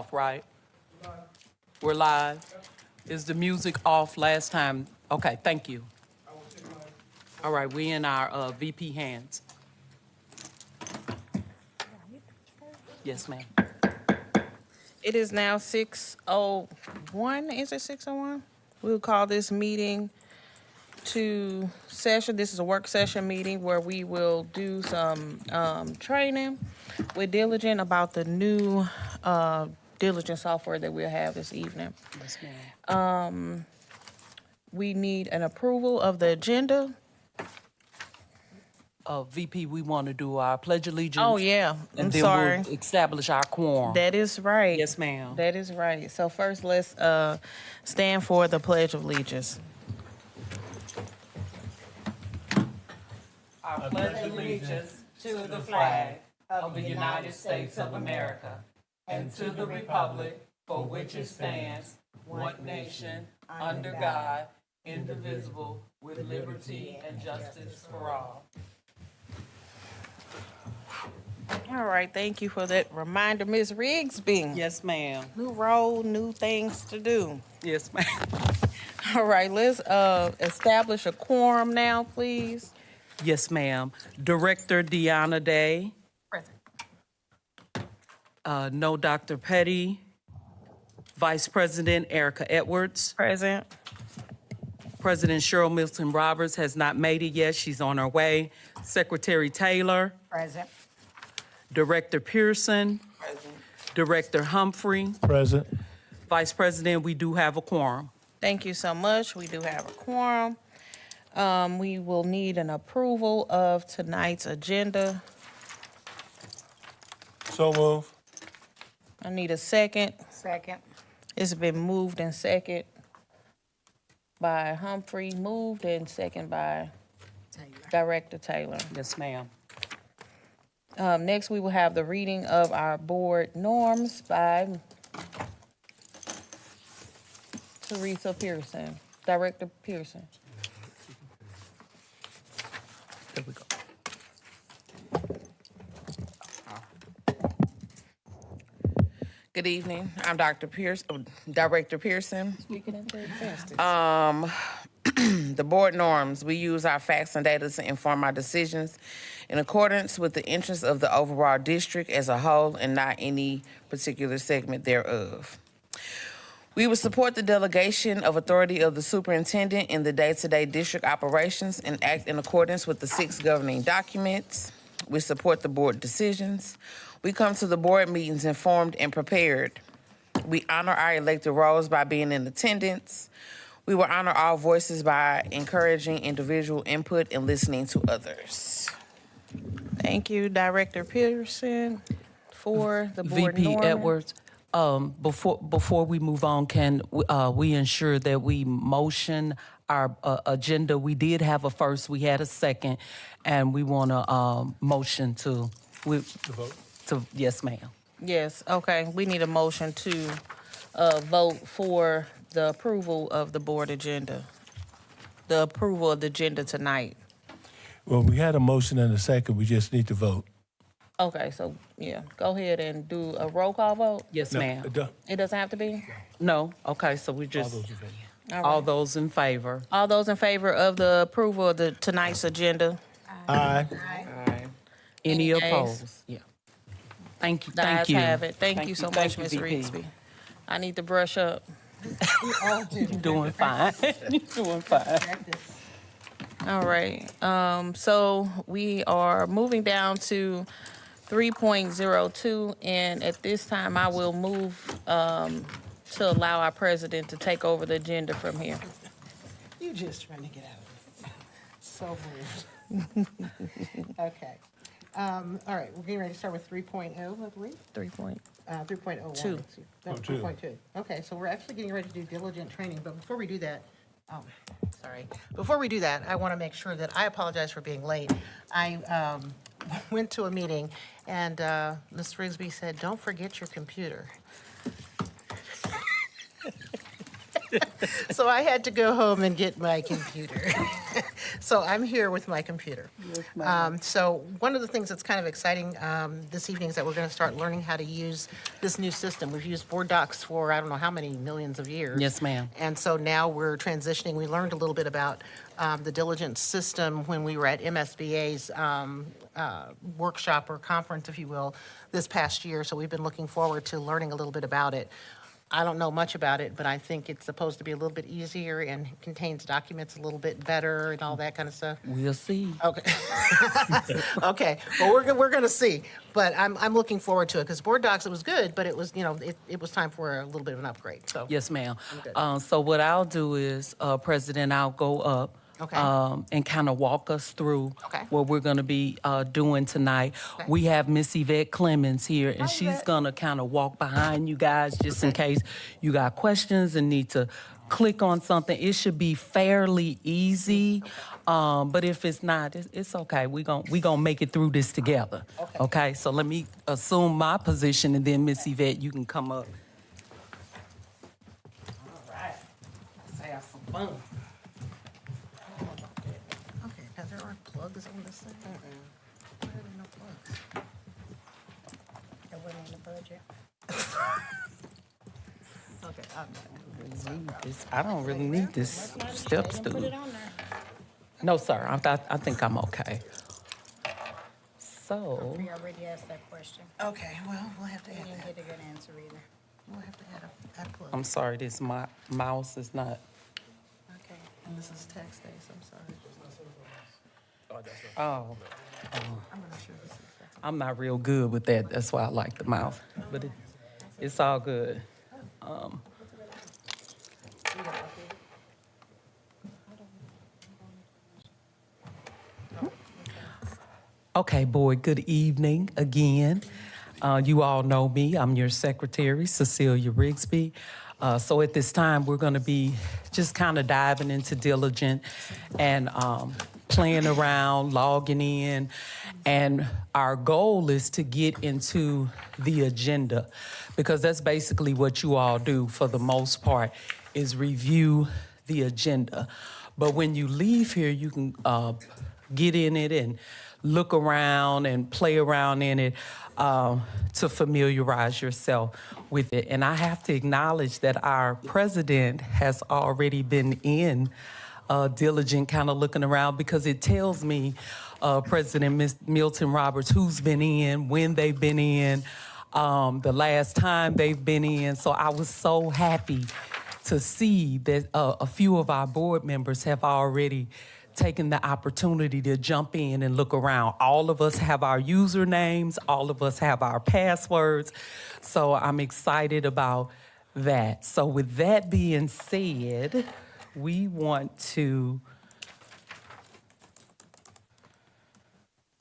off, right? We're live. Is the music off last time? Okay, thank you. All right, we in our VP hands. Yes, ma'am. It is now 6:01. Is it 6:01? We'll call this meeting to session. This is a work session meeting where we will do some training with Diligent about the new Diligent software that we'll have this evening. Yes, ma'am. We need an approval of the agenda. VP, we want to do our pledge allegiance. Oh, yeah. I'm And then sorry. we'll establish our quorum. That is right. Yes, ma'am. That is right. So first, let's stand for the Pledge of Allegiance. I pledge allegiance to the flag of the United States of America and to the republic for which it stands, one nation, under God, indivisible, with liberty and justice for all. All right, thank you for that reminder, Ms. Rigsby. Yes, ma'am. New role, new things to do. Yes, ma'am. All right, let's establish a quorum now, please. Yes, ma'am. Director Deanna Day. Present. No Dr. Petty. Vice President Erica Edwards. Present. President Cheryl Milton Roberts has not made it yet. She's on her way. Secretary Taylor. Present. Director Pearson. Present. Director Humphrey. Present. Vice President, we do have a quorum. Thank you so much. We do have a quorum. We will need an approval of tonight's agenda. So move. I need a second. Second. It's been moved and second by Humphrey, moved and second by Director Taylor. Yes, ma'am. Next, we will have the reading of our board norms by Teresa Pearson, Director Pearson. There we go. Good evening. I'm Dr. Director Pearson. Speaking into existence. The board norms, we use our facts and data to inform our decisions in accordance with the interests of the overall district as a whole and not any particular segment thereof. We will support the delegation of authority of the superintendent in the day-to-day district operations and act in accordance with the 6 governing documents. We support the board decisions. We come to the board meetings informed and prepared. We honor our elected roles by being in attendance. We will honor all voices by encouraging individual input and listening to others. Thank you, Director Pearson, for the board VP norm. Edwards, before we move on, can we ensure that we motion our agenda? We did have a first, we had a second, and we want to motion to vote. Yes, ma'am. Yes, okay. We need a motion to vote for the approval of the board agenda, the approval of the agenda tonight. Well, we had a motion and a second. We just need to vote. Okay, so, yeah, go ahead and do a roll call vote. Yes, ma'am. It doesn't have to be? No? Okay, so we All just, those in favor? All all right. those in favor? All those in favor of the approval of the tonight's agenda? Aye. Any Any nays? opposed? Yeah. Thank you, The thank ayes you. have it. Thank you so much, Ms. VP. Rigsby. I need to brush up. You're doing fine. You're doing fine. All right, so we are moving down to 3.02, and at this time, I will move to allow our president to take over the agenda from here. You just trying to get out of it. So moved. Okay. All right, we're getting ready to start with 3.0, I believe. 3.02. 3.01. Two. No, 3.2. Okay, so we're actually getting ready to do diligent training, but before we do that, sorry. Before we do that, I want to make sure that I apologize for being late. I went to a meeting and Ms. Rigsby said, "Don't forget your computer." So I had to go home and get my computer. So I'm here with my computer. So one of the things that's kind of exciting this evening is that we're going to start learning how to use this new system. We've used board docs for I don't know how many millions of years. Yes, ma'am. And so now we're transitioning. We learned a little bit about the diligence system when we were at MSBA's workshop or conference, if you will, this past year. So we've been looking forward to learning a little bit about it. I don't know much about it, but I think it's supposed to be a little bit easier and contains documents a little bit better and all that kind of stuff. We'll see. Okay. Okay, well, we're gonna see, but I'm looking forward to it, because Board Docs, it was good, but it was, it was time for a little bit of an upgrade, so. Yes, ma'am. good. So what I'll do is, President, I'll go up. Okay. And kind of walk us through Okay. what we're going to be doing tonight. Okay. We have Miss Yvette Clemens here, and she's going to kind of walk behind you guys just in case you got questions and need to click on something. It should be fairly easy, but if it's not, it's okay. We're gonna make it through this together. Okay, so let me assume my position, and then Miss Yvette, you can come up. All right, let's have some fun. Okay, now there aren't plugs on this thing? Why are there no plugs? It wasn't in the budget. Okay, I'm done. I don't really need this step Put stool. it on there. No, sir, I think I'm okay. So, We already asked that question. Okay, well, we'll have to We add didn't that. get a good answer either. We'll have to add a plug. I'm sorry, this mouse is not, Okay, and this is tax days, I'm sorry. oh, I'm not sure this is tax. I'm not real good with that. That's why I like the mouse. But it's all good. Okay, board, good evening again. You all know me. I'm your secretary, Cecilia Rigsby. So at this time, we're going to be just kind of diving into diligent and playing around, logging in. And our goal is to get into the agenda, because that's basically what you all do for the most part, is review the agenda. But when you leave here, you can get in it and look around and play around in it to familiarize yourself with it. And I have to acknowledge that our president has already been in diligent, kind of looking around, because it tells me, President Milton Roberts, who's been in, when they've been in, the last time they've been in. So I was so happy to see that a few of our board members have already taken the opportunity to jump in and look around. All of us have our usernames, all of us have our passwords, so I'm excited about that. So with that being said, we want to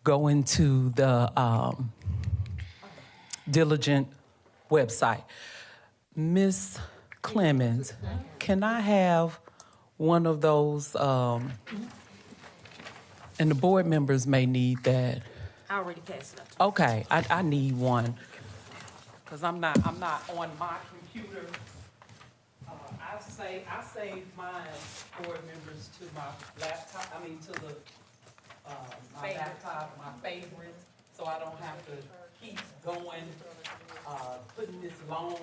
go into the Diligent website. Ms. Clemens, can I have one of those, and the board members may need that. I already passed it up. Okay, I need one, because I'm not on my computer. I saved mine, board members, to my laptop, to the, my laptop, my favorites, so I don't have to keep going, putting this long,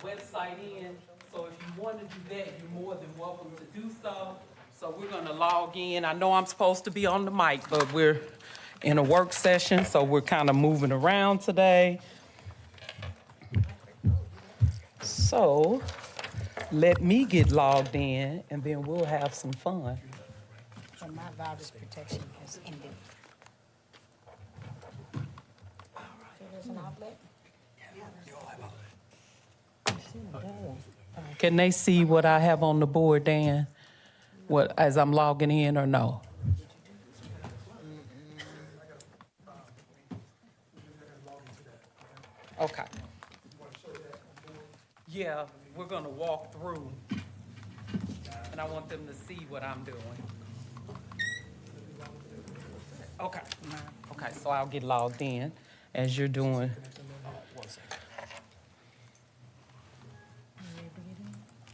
website in. So if you want to do that, you're more than welcome to do so. So we're gonna log in. I know I'm supposed to be on the mic, but we're in a work session, so we're kind of moving around today. So let me get logged in, and then we'll have some fun. So my virus protection has ended. So there's an outlet? Can they see what I have on the board, Dan? What, as I'm logging in, or no? Okay. Yeah, we're gonna walk through, and I want them to see what I'm doing. Okay, okay, so I'll get logged in as you're doing.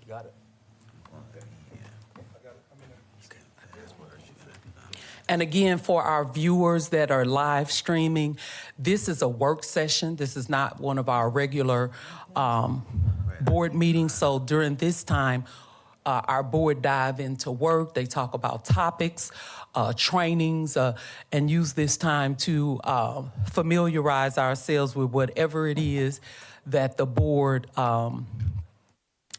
Got it. And again, for our viewers that are live streaming, this is a work session. This is not one of our regular board meetings. So during this time, our board dive into work. They talk about topics, trainings, and use this time to familiarize ourselves with whatever it is that the board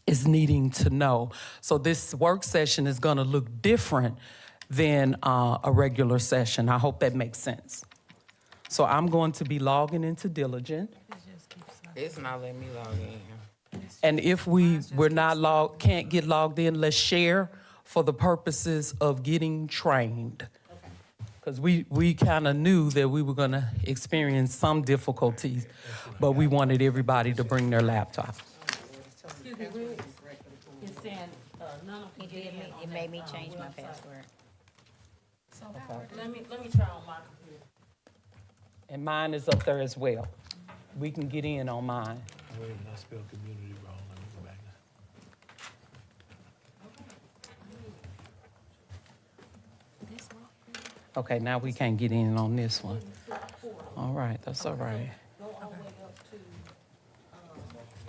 is needing to know. So this work session is going to look different than a regular session. I hope that makes sense. So I'm going to be logging into Diligent. It's not letting me log in. And if can't get logged in, let's share for the purposes of getting trained. Because we kind of knew that we were going to experience some difficulties, but we wanted everybody to bring their laptop. It made me change my password. Let me try on my computer. And mine is up there as well. We can get in on mine. Wait, I spelled community wrong. Let me go back. Okay, now we can't get in on this one. All right, that's all right.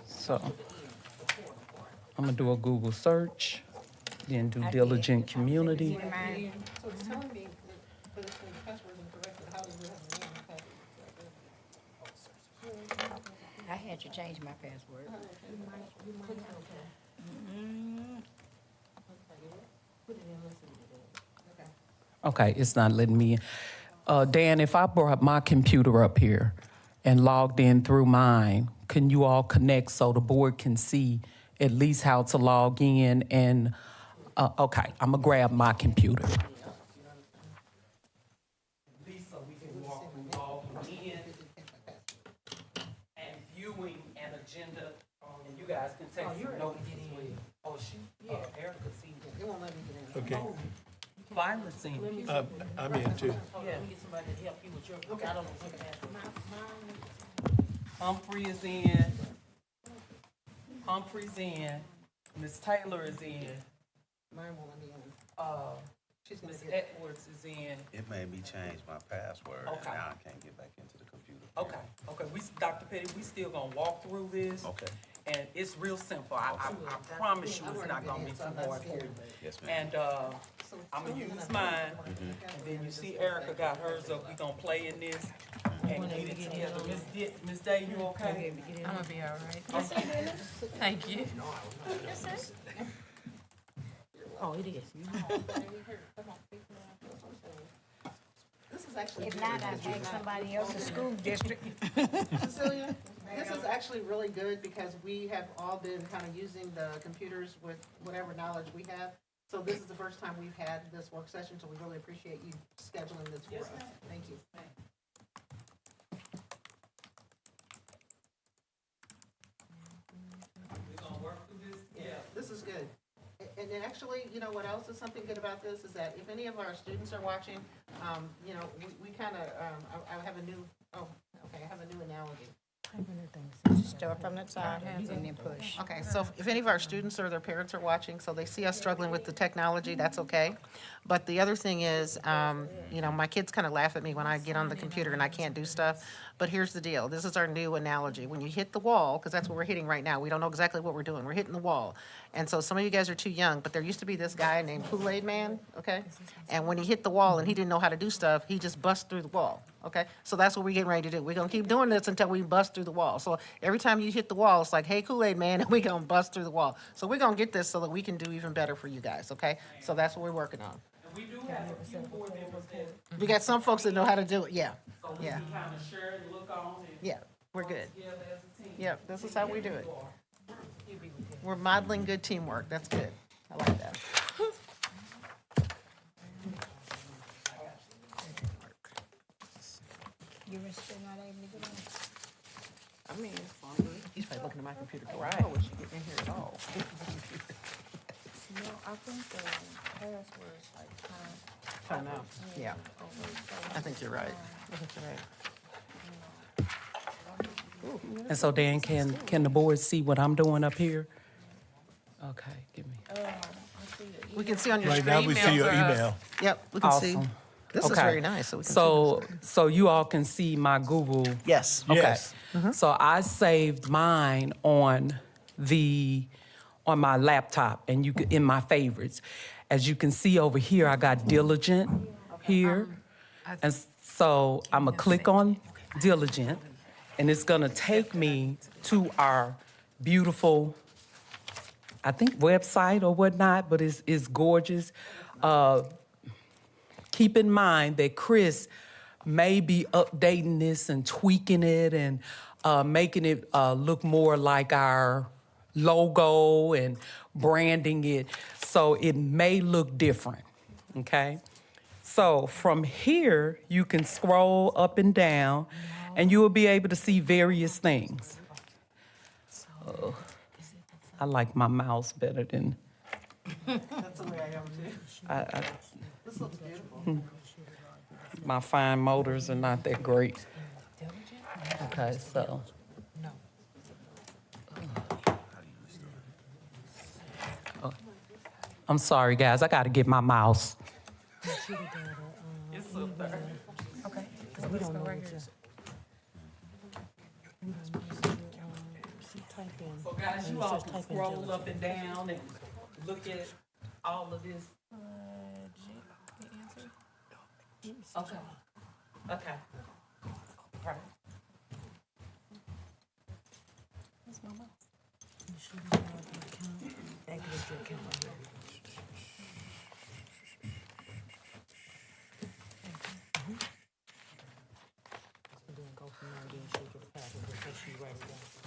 So, I'm gonna do a Google search, then do Diligent Community. So it's telling me that the password is incorrect, but how does it have the name? I had to change my password. Okay, it's not letting me in. Dan, if I brought my computer up here and logged in through mine, can you all connect so the board can see at least how to log in? And, okay, I'm gonna grab my computer. At least so we can walk through logging in and viewing an agenda, and you guys can take some notes as well. Oh, Erica sees it. It won't let me get in. Okay, Violet seen it. I'm in too. Let me get somebody to help you with your, I don't know what to ask. Humphrey is in. Humphrey's in. Miss Taylor is in. Mine won't let me in. She's gonna Miss get. Edwards is in. It made me change my password, and Okay. now I can't get back into the computer. Okay. Dr. Petty, we still gonna walk through this. Okay. And it's real simple. I promise you it's not gonna be too hard for you. Yes, ma'am. And, I'm gonna use mine, and then you see Erica got hers up. We gonna play in this and get it together. Miss Day, you okay? I'm gonna be all right. Thank you. Oh, it is. This is actually. If not, I'll take somebody else's school district. Cecilia, this is actually really good because we have all been kind of using the computers with whatever knowledge we have. So this is the first time we've had this work session, so we really appreciate you scheduling this for us. Thank you. We gonna work through this together. This is good. And then actually, you know, what else is something good about this is that if any of our students are watching, you know, we kind of, I have a new, I have a new analogy. Start from the top and then push. Okay, so if any of our students or their parents are watching, so they see us struggling with the technology, that's okay. But the other thing is, you know, my kids kind of laugh at me when I get on the computer and I can't do stuff. But here's the deal, this is our new analogy. When you hit the wall, because that's what we're hitting right now, we don't know exactly what we're doing, we're hitting the wall. And so some of you guys are too young, but there used to be this guy named Kool-Aid Man, okay? And when he hit the wall and he didn't know how to do stuff, he just bust through the wall, okay? So that's what we're getting ready to do. We're gonna keep doing this until we bust through the wall. So every time you hit the wall, it's like, hey, Kool-Aid Man, and we're gonna bust through the wall. So we're gonna get this so that we can do even better for you guys, okay? So that's what we're working on. And we do have a few board members that, We got some folks that know how to do it, yeah, so we Yeah. can kind of share and look on and yeah, we're good. work together as a team. Yep, this is how we do it. We're modeling good teamwork, that's good. I like that. You were still not able to get on? I mean, he's probably looking at my computer going, oh, what you getting in here at all? No, I think the password's like Time out, yeah, I think you're right. I think you're right. And so Dan, can the board see what I'm doing up here? Okay, give me. I see it. We can see on your Right now, screen. we see your email. Yep, we can see. Awesome. This is Okay. very nice, so we can see. So you all can see my Google. Yes. Okay. Yes. So I saved mine on my laptop and in my favorites. As you can see over here, I got diligent here. And so I'm gonna click on diligent and it's gonna take me to our beautiful, I think website or whatnot, but it's gorgeous. Keep in mind that Chris may be updating this and tweaking it and making it look more like our logo and branding it. So it may look different, okay? So from here, you can scroll up and down and you will be able to see various things. So, I like my mouse better than. That's the way I am too. This looks beautiful. My fine motors are not that great. Okay, so. Oh, I'm sorry, guys. I got to get my mouse. It's up there. Okay. We don't know right here. So, guys, you all can scroll up and down and look at all of this. Okay. Okay. Right. Where's my mouse? Then go from there, then she gets back and just make sure you write it down.